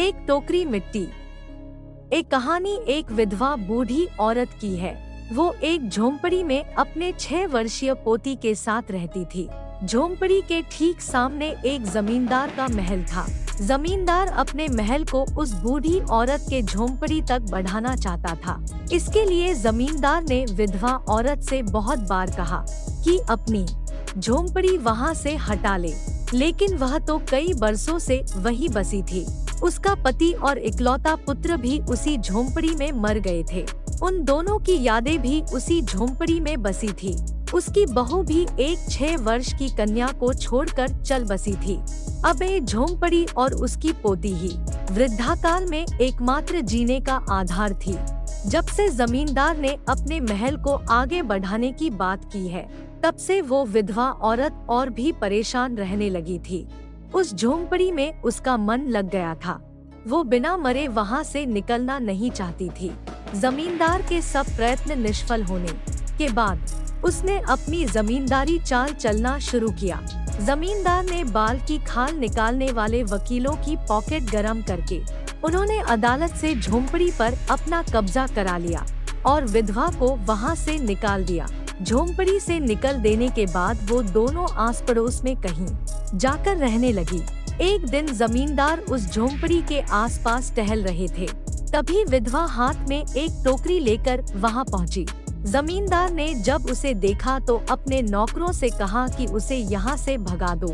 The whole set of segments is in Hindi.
एक टोकरी मिट्टी। एक कहानी एक विधवा बूढ़ी औरत की है। वो एक झोंपड़ी में अपने 6 वर्षीय पोती के साथ रहती थी। झोंपड़ी के ठीक सामने एक जमींदार का महल था। जमींदार अपने महल को उस बूढ़ी औरत के झोंपड़ी तक बढ़ाना चाहता था। इसके लिए जमींदार ने विधवा औरत से बहुत बार कहा कि अपनी झोंपड़ी वहाँ से हटा ले, लेकिन वह तो कई बरसों से वहीं बसी थी। उसका पति और इकलौता पुत्र भी उसी झोंपड़ी में मर गए थे। उन दोनों की यादें भी उसी झोंपड़ी में बसी थी। उसकी बहू भी एक 6 वर्ष की कन्या को छोड़कर चल बसी थी। अब ये झोंपड़ी और उसकी पोती ही वृद्धाकाल में एकमात्र जीने का आधार थी। जब से जमींदार ने अपने महल को आगे बढ़ाने की बात की है, तब से वो विधवा औरत और भी परेशान रहने लगी थी। उस झोंपड़ी में उसका मन लग गया था। वो बिना मरे वहाँ से निकलना नहीं चाहती थी। जमींदार के सब प्रयत्न निष्फल होने के बाद उसने अपनी जमींदारी चाल चलना शुरू किया। जमींदार ने बाल की खाल निकालने वाले वकीलों की पॉकेट गरम करके उन्होंने अदालत से झोंपड़ी पर अपना कब्जा करा लिया और विधवा को वहाँ से निकाल दिया। झोंपड़ी से निकल देने के बाद वो दोनों आस पड़ोस में कहीं जाकर रहने लगी। एक दिन जमींदार उस झोंपड़ी के आसपास टहल रहे थे। तभी विधवा हाथ में एक टोकरी लेकर वहाँ पहुँची। जमींदार ने जब उसे देखा तो अपने नौकरों से कहा कि उसे यहाँ से भगा दो,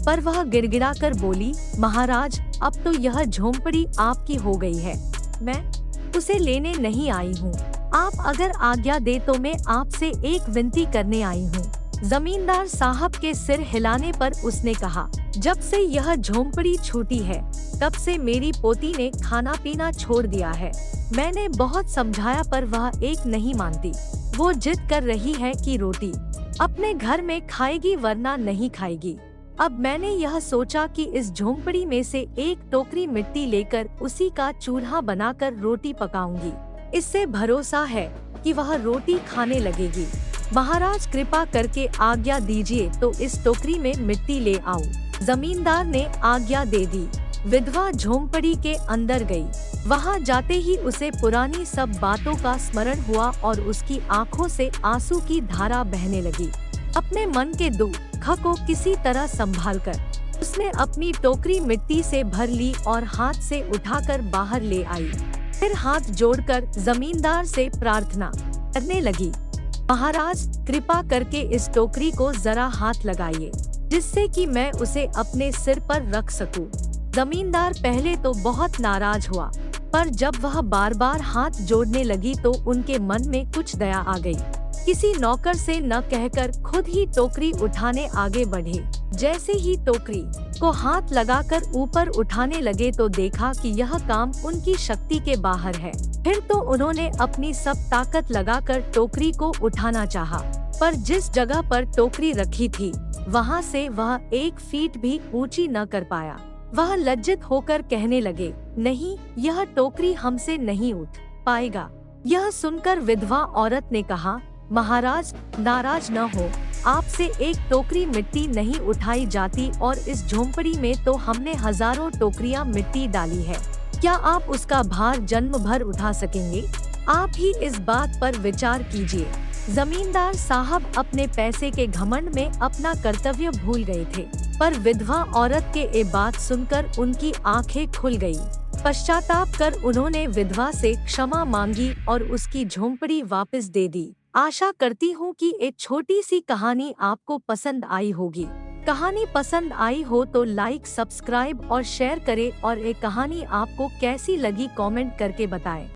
पर वह गिड़गिड़ाकर बोली, महाराज, अब तो यह झोंपड़ी आपकी हो गई है, मैं उसे लेने नहीं आई हूँ। आप अगर आज्ञा दे तो मैं आपसे एक विनती करने आई हूँ। जमींदार साहब के सिर हिलाने पर उसने कहा, जब से यह झोंपड़ी छूटी है, तब से मेरी पोती ने खाना पीना छोड़ दिया है। मैंने बहुत समझाया पर वह एक नहीं मानती। वो जिद कर रही है कि रोटी अपने घर में खाएगी वरना नहीं खाएगी। अब मैंने यह सोचा कि इस झोंपड़ी में से एक टोकरी मिट्टी लेकर उसी का चूल्हा बनाकर रोटी पकाऊंगी। इससे भरोसा है कि वह रोटी खाने लगेगी। महाराज, कृपा करके आज्ञा दीजिए तो इस टोकरी में मिट्टी ले आऊं। जमींदार ने आज्ञा दे दी। विधवा झोंपड़ी के अंदर गई। वहां जाते ही उसे पुरानी सब बातों का स्मरण हुआ और उसकी आंखों से आंसू की धारा बहने लगी। अपने मन के दुख को किसी तरह संभालकर उसने अपनी टोकरी मिट्टी से भर ली और हाथ से उठाकर बाहर ले आई। फिर हाथ जोड़कर जमींदार से प्रार्थना करने लगी, महाराज, कृपा करके इस टोकरी को जरा हाथ लगाइए, जिससे कि मैं उसे अपने सिर पर रख सकूं। जमींदार पहले तो बहुत नाराज हुआ, पर जब वह बार बार हाथ जोड़ने लगी तो उनके मन में कुछ दया आ गई। किसी नौकर से न कहकर खुद ही टोकरी उठाने आगे बढ़े। जैसे ही टोकरी को हाथ लगाकर ऊपर उठाने लगे तो देखा कि यह काम उनकी शक्ति के बाहर है। फिर तो उन्होंने अपनी सब ताकत लगाकर टोकरी को उठाना चाहा, पर जिस जगह पर टोकरी रखी थी वहाँ से वह 1 फीट भी ऊंची न कर पाया। वह लज्जित होकर कहने लगे, नहीं, यह टोकरी हमसे नहीं उठ पाएगा। यह सुनकर विधवा औरत ने कहा, महाराज, नाराज न हो, आपसे एक टोकरी मिट्टी नहीं उठाई जाती और इस झोंपड़ी में तो हमने हजारों टोकरियां मिट्टी डाली है। क्या आप उसका भार जन्म भर उठा सकेंगे? आप ही इस बात पर विचार कीजिए। जमींदार साहब अपने पैसे के घमंड में अपना कर्तव्य भूल गए थे, पर विधवा औरत के ये बात सुनकर उनकी आंखें खुल गई। पश्चाताप कर उन्होंने विधवा से क्षमा मांगी और उसकी झोंपड़ी वापस दे दी। आशा करती हूँ कि एक छोटी सी कहानी आपको पसंद आई होगी। कहानी पसंद आई हो तो लाइक, सब्सक्राइब और शेयर करें और ये कहानी आपको कैसी लगी कमेंट करके बताएं।